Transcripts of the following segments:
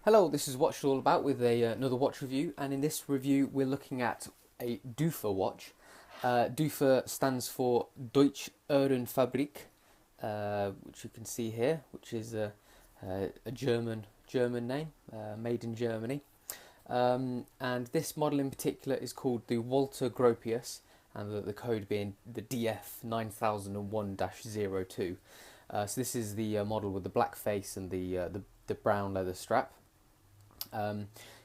Hello, this is Watch It All About with another watch review, and in this review we're looking at a Dufa watch. Dufa stands for Deutsche Uhrenfabrik, which you can see here, which is a German name, made in Germany. And this model in particular is called the Walter Gropius, and the code being the DF-9001-02. So this is the model with the black face and the brown leather strap.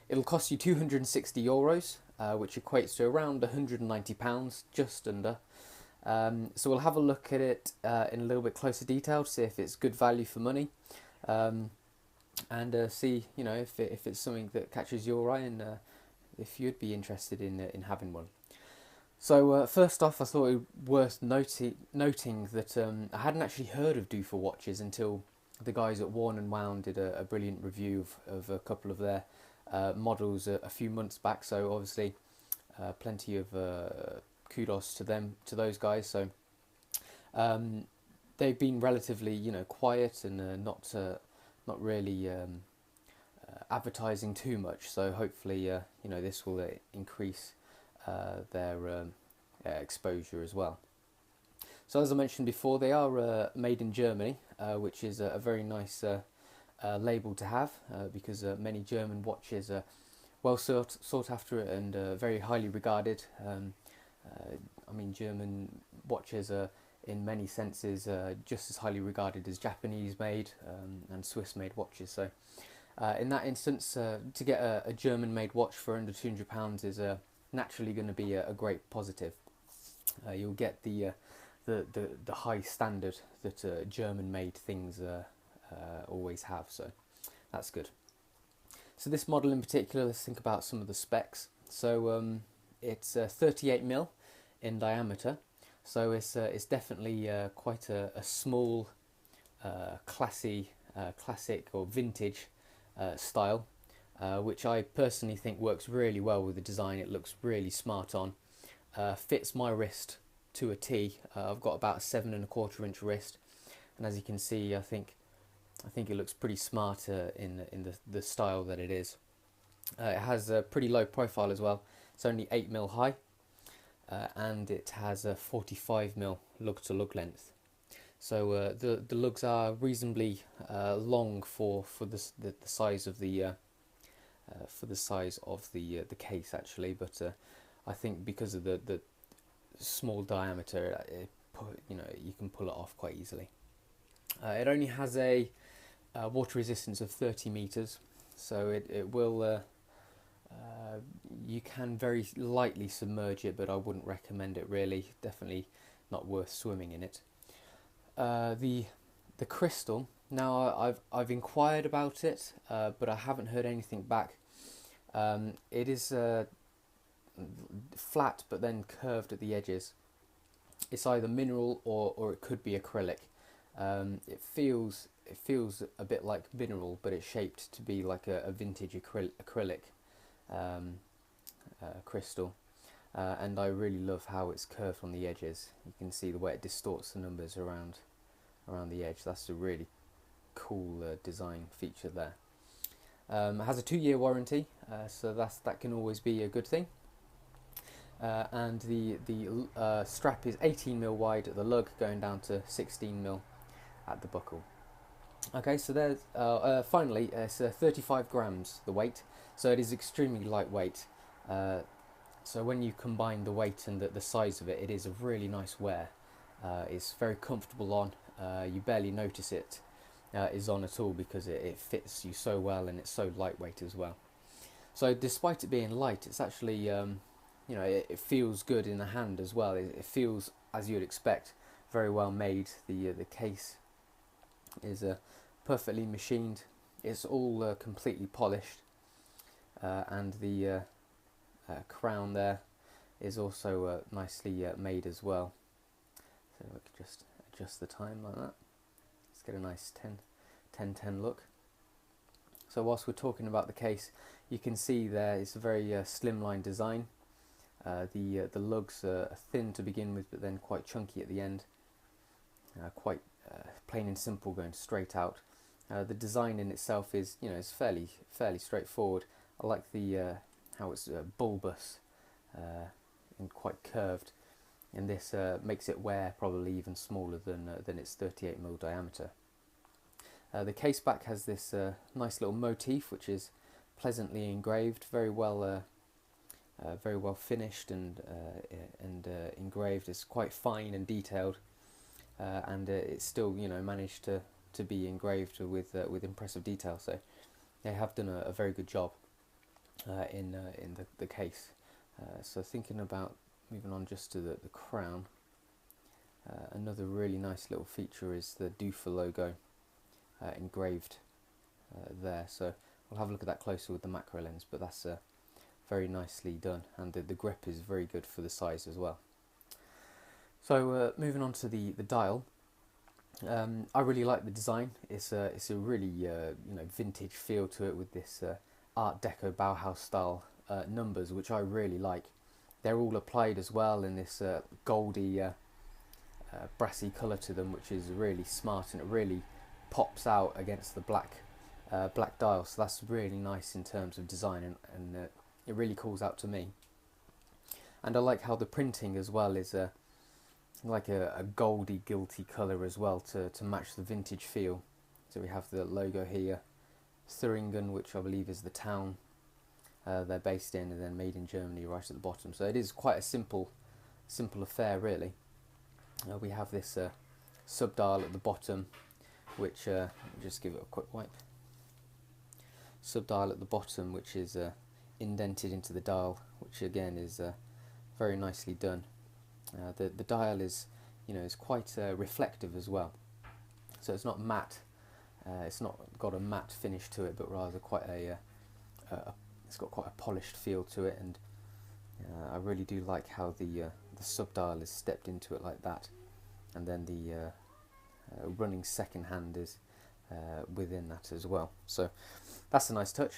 It'll cost you €260, which equates to around £190, just under. So we'll have a look at it in a little bit closer detail to see if it's good value for money, and see if it's something that catches your eye, and if you'd be interested in having one. So first off, I thought it worth noting that I hadn't actually heard of Dufa watches until the guys at Worn and Wound did a brilliant review of a couple of their models a few months back. So obviously, plenty of kudos to them, to those guys. So they've been relatively, quiet and not really advertising too much. So hopefully, this will increase their exposure as well. So as I mentioned before, they are made in Germany, which is a very nice label to have, because many German watches are well sought after and very highly regarded. I mean, German watches are in many senses just as highly regarded as Japanese made and Swiss made watches. So in that instance, to get a German made watch for under £200 is naturally going to be a great positive. You'll get the high standard that German-made things always have, so that's good. So this model in particular, let's think about some of the specs. So it's 38mm in diameter, so it's definitely quite a small, classic or vintage style, which I personally think works really well with the design. It looks really smart on, fits my wrist to a T. I've got about a 7¼ inch wrist, and as you can see, I think it looks pretty smart in the style that it is. It has a pretty low profile as well. It's only 8mm high, and it has a 45mm lug to lug length. So the lugs are reasonably long for the size of the case actually, but I think because of the small diameter, you can pull it off quite easily. It only has a water resistance of 30 meters, so it will you can very lightly submerge it, but I wouldn't recommend it really. Definitely not worth swimming in it. The crystal, now I've inquired about it, but I haven't heard anything back. It is flat but then curved at the edges. It's either mineral or it could be acrylic. It feels a bit like mineral, but it's shaped to be like a vintage acrylic crystal, and I really love how it's curved on the edges. You can see the way it distorts the numbers around the edge. That's a really cool design feature there. It has a 2-year warranty, so that can always be a good thing. And the strap is 18mm wide at the lug, going down to 16mm at the buckle. Okay, so there's finally it's 35 grams the weight, so it is extremely lightweight. So when you combine the weight and the size of it, it is a really nice wear. It's very comfortable on. You barely notice it is on at all, because it fits you so well, and it's so lightweight as well. So despite it being light, it's actually it feels good in the hand as well. It feels, as you'd expect, very well made. The case is perfectly machined. It's all completely polished, and the crown there is also nicely made as well. So we could just adjust the time like that. Let's get a nice 10-10 look. So whilst we're talking about the case, you can see there it's a very slimline design. The lugs are thin to begin with, but then quite chunky at the end. Quite plain and simple, going straight out. The design in itself is, is fairly straightforward. I like the how it's bulbous and quite curved, and this makes it wear probably even smaller than its 38mm diameter. The case back has this nice little motif, which is pleasantly engraved, very well finished and engraved. It's quite fine and detailed, and it's still managed to be engraved with impressive detail. So they have done a very good job in the case. So thinking about moving on just to the crown, another really nice little feature is the Dufa logo engraved there. So we'll have a look at that closer with the macro lens, but that's very nicely done, and the grip is very good for the size as well. So moving on to the dial, I really like the design. It's a really vintage feel to it, with this Art Deco Bauhaus style numbers, which I really like. They're all applied as well in this goldy brassy colour to them, which is really smart, and it really pops out against the black dial. So that's really nice in terms of design, and it really calls out to me. And I like how the printing as well is like a goldy, guilty colour as well to match the vintage feel. So we have the logo here, Thuringen, which I believe is the town they're based in, and then made in Germany right at the bottom. So it is quite a simple affair, really. We have this sub-dial at the bottom, which just give it a quick wipe. Sub-dial at the bottom, which is indented into the dial, which again is very nicely done. The dial is is quite reflective as well, so it's not matte. It's not got a matte finish to it, but rather quite it's got quite a polished feel to it, and I really do like how the sub-dial is stepped into it like that, and then the running second hand is within that as well. So that's a nice touch,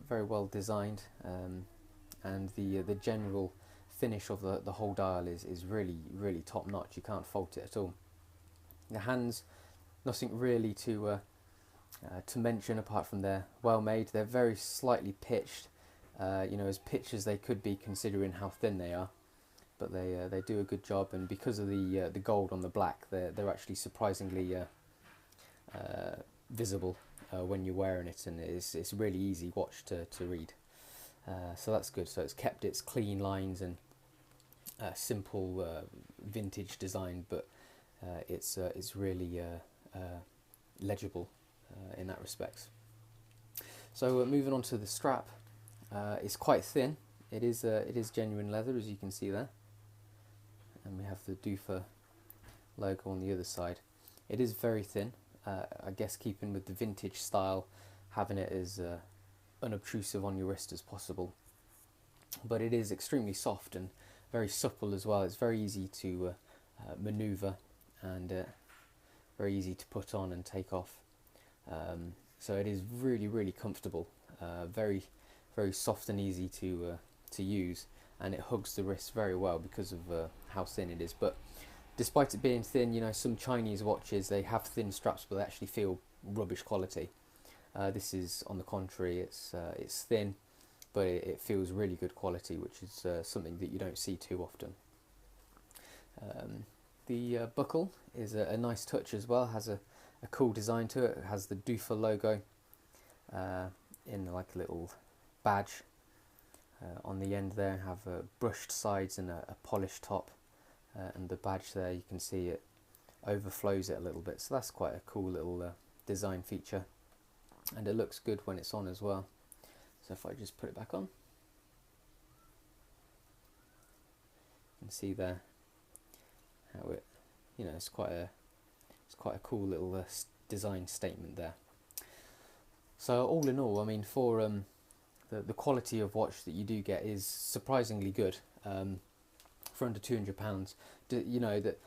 very well designed, and the general finish of the whole dial is really top notch. You can't fault it at all. The hands, nothing really to mention apart from they're well made. They're very slightly pitched, as pitched as they could be considering how thin they are, but they do a good job, and because of the gold on the black, they're actually surprisingly visible when you're wearing it, and it's really easy watch to read. So that's good. So it's kept its clean lines and simple vintage design, but it's really legible in that respect. So moving on to the strap, it's quite thin. It is genuine leather, as you can see there, and we have the Dufa logo on the other side. It is very thin. I guess keeping with the vintage style, having it as unobtrusive on your wrist as possible, but it is extremely soft and very supple as well. It's very easy to maneuver, and very easy to put on and take off. So it is really comfortable, very soft and easy to use, and it hugs the wrist very well because of how thin it is. But despite it being thin, some Chinese watches, they have thin straps but they actually feel rubbish quality. This is on the contrary, it's thin, but it feels really good quality, which is something that you don't see too often. The buckle is a nice touch as well, has a cool design to it. It has the Dufa logo in like a little badge on the end there, have brushed sides and a polished top, and the badge there, you can see it overflows it a little bit, so that's quite a cool little design feature, and it looks good when it's on as well. So if I just put it back on, you can see there how it, it's quite a cool little design statement there. So all in all, I mean, for the quality of watch that you do get is surprisingly good for under £200. That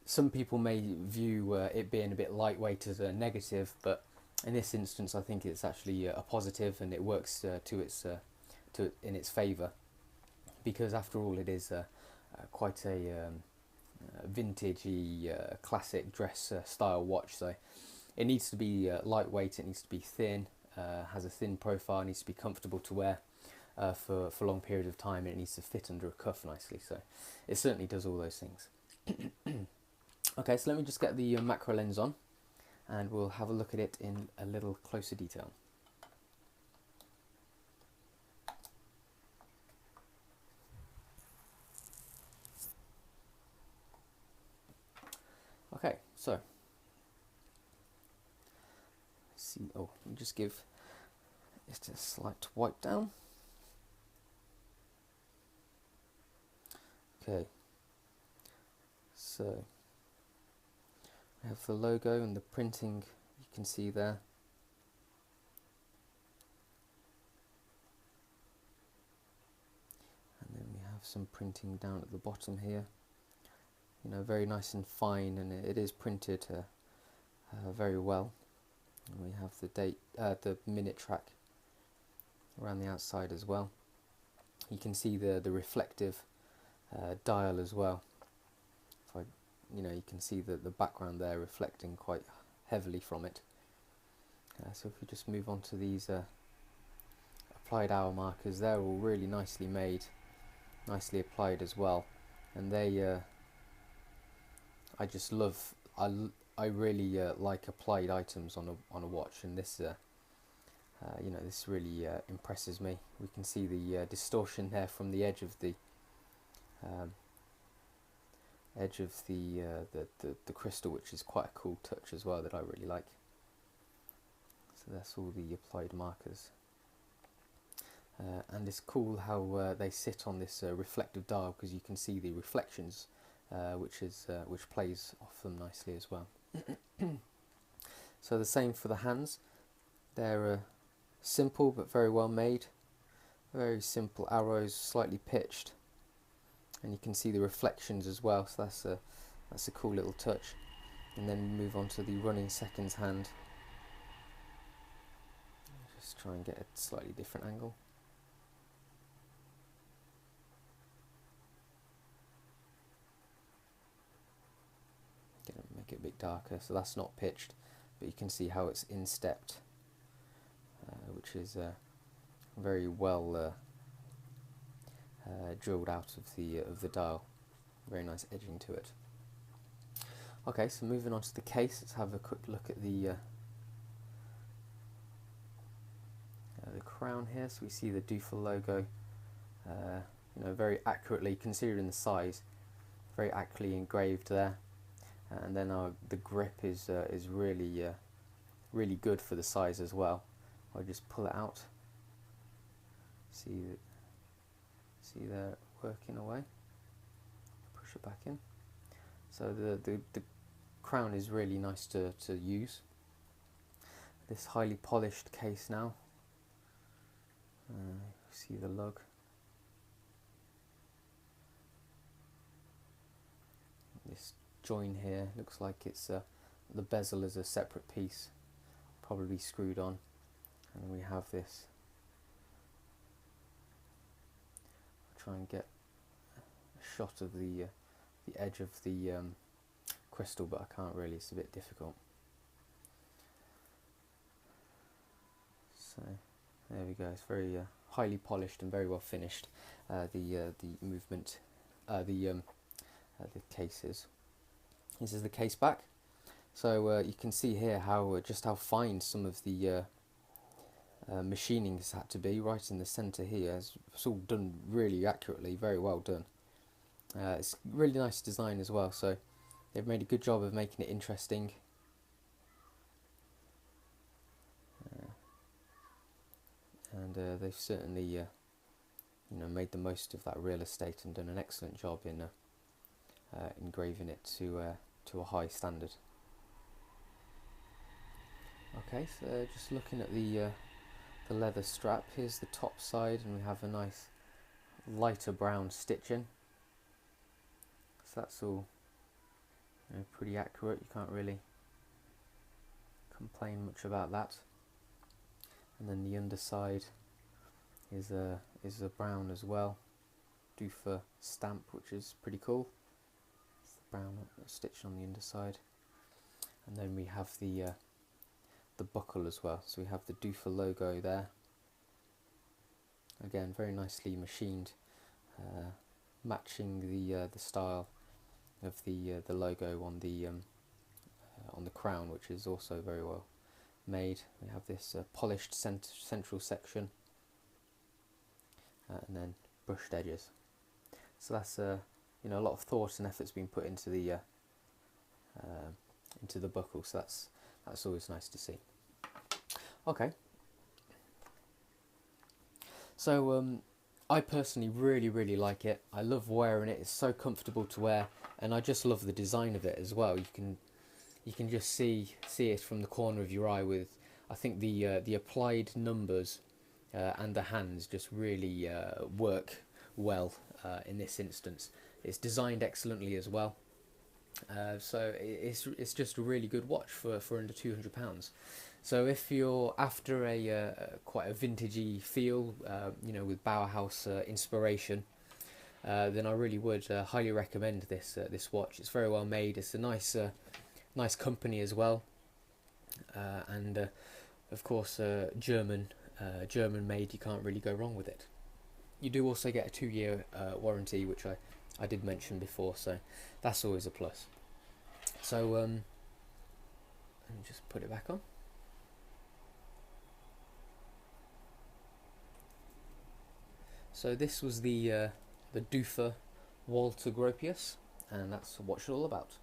some people may view it being a bit lightweight as a negative, but in this instance, I think it's actually a positive, and it works in its favour, because after all, it is quite a vintagey, classic dress style watch. So it needs to be lightweight, it needs to be thin, has a thin profile, needs to be comfortable to wear for long periods of time, and it needs to fit under a cuff nicely. So it certainly does all those things. Okay, so let me just get the macro lens on and we'll have a look at it in a little closer detail. Okay, so see. Oh, let me just give it a slight wipe down. Okay, so we have the logo and the printing. You can see there. And then we have some printing down at the bottom here. You know, very nice and fine, and it is printed very well. And we have the date, the minute track around the outside as well. You can see the reflective dial as well. If I, you can see the background there reflecting quite heavily from it. So if we just move on to these applied hour markers, they're all really nicely made, nicely applied as well, and they I just love. I really like applied items on a watch, and this this really impresses me. We can see the distortion there from the edge of the the crystal, which is quite a cool touch as well that I really like. So that's all the applied markers, and it's cool how they sit on this reflective dial, because you can see the reflections, which plays off them nicely as well. So the same for the hands. They're simple but very well made. Very simple arrows, slightly pitched, and you can see the reflections as well. So that's a cool little touch. And then we move on to the running seconds hand. Just try and get a slightly different angle. Make it a bit darker, so that's not pitched, but you can see how it's instepped, which is very well drilled out of the dial. Very nice edging to it. Okay, so moving on to the case, let's have a quick look at the crown here. So we see the Dufa logo, very accurately, considering the size, very accurately engraved there. And then the grip is really really good for the size as well. I'll just pull it out. See there, working away. Push it back in. So the crown is really nice to use. This highly polished case now. See the lug. This join here looks like it's the bezel is a separate piece, probably screwed on, and we have this. I'll try and get a shot of the edge of the crystal, but I can't really, it's a bit difficult. So there we go, it's very highly polished and very well finished, the movement, the cases. This is the case back. So you can see here how just how fine some of the machining has had to be. Right in the centre here, it's all done really accurately, very well done. It's really nice design as well, so they've made a good job of making it interesting. And they've certainly made the most of that real estate and done an excellent job in engraving it to a high standard. Okay, so just looking at the leather strap, here's the top side, and we have a nice lighter brown stitching. So that's all pretty accurate. You can't really complain much about that. And then the underside is a brown as well, Dufa stamp, which is pretty cool. It's the brown stitch on the underside, and then we have the the buckle as well. So we have the Dufa logo there. Again, very nicely machined, matching the style of the logo on the crown, which is also very well made. We have this polished central section, and then brushed edges. So that's you know, a lot of thought and effort's been put into the buckle. So that's always nice to see. Okay. So I personally really like it. I love wearing it. It's so comfortable to wear, and I just love the design of it as well. You can just see it from the corner of your eye with, I think, the applied numbers and the hands just really work well in this instance. It's designed excellently as well. So it's just a really good watch for under £200. So if you're after a quite a vintagey feel, you know, with Bauhaus inspiration, then I really would highly recommend this watch. It's very well made. It's a nice company as well, and of course German made. You can't really go wrong with it. You do also get a 2-year warranty, which I did mention before, so that's always a plus. So let me just put it back on. So this was the Dufa Walter Gropius, and that's what it's all about.